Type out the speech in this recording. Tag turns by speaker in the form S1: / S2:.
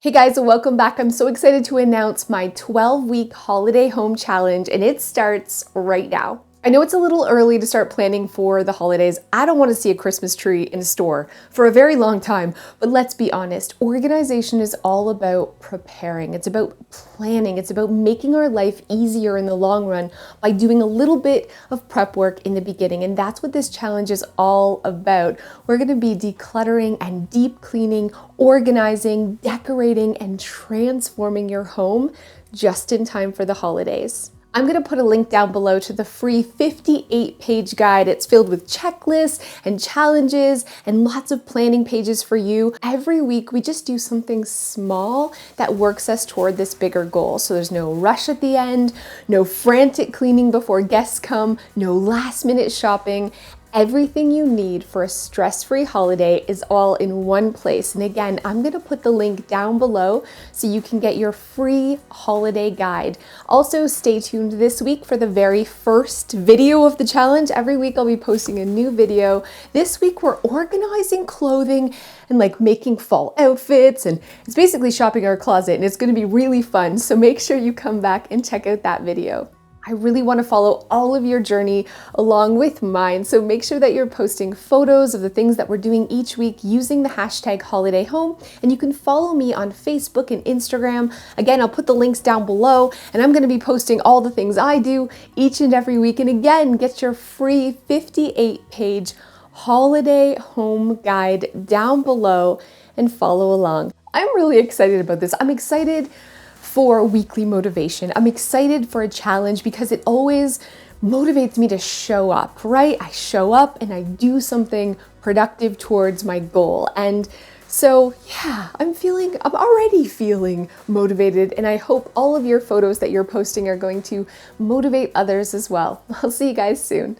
S1: Hey guys, welcome back. I'm so excited to announce my 12-week holiday home challenge, and it starts right now. I know it's a little early to start planning for the holidays. I don't want to see a Christmas tree in a store for a very long time, but let's be honest, organization is all about preparing. It's about planning. It's about making our life easier in the long run by doing a little bit of prep work in the beginning, and that's what this challenge is all about. We're going to be decluttering and deep cleaning, organizing, decorating, and transforming your home just in time for the holidays. I'm going to put a link down below to the free 58-page guide. It's filled with checklists and challenges and lots of planning pages for you. Every week, we just do something small that works us toward this bigger goal. So there's no rush at the end, no frantic cleaning before guests come, no last-minute shopping. Everything you need for a stress-free holiday is all in one place. And again, I'm going to put the link down below so you can get your free holiday guide. Also, stay tuned this week for the very first video of the challenge. Every week I'll be posting a new video. This week we're organizing clothing and making fall outfits, and it's basically shopping our closet, and it's going to be really fun. So make sure you come back and check out that video. I really want to follow all of your journey along with mine, so make sure that you're posting photos of the things that we're doing each week using the hashtag #HolidayHome, and you can follow me on Facebook and Instagram. Again, I'll put the links down below, and I'm going to be posting all the things I do each and every week. And again, get your free 58-page holiday home guide down below and follow along. I'm really excited about this. I'm excited for weekly motivation. I'm excited for a challenge because it always motivates me to show up, right? I show up and I do something productive towards my goal. And so, yeah, I'm already feeling motivated, and I hope all of your photos that you're posting are going to motivate others as well. I'll see you guys soon.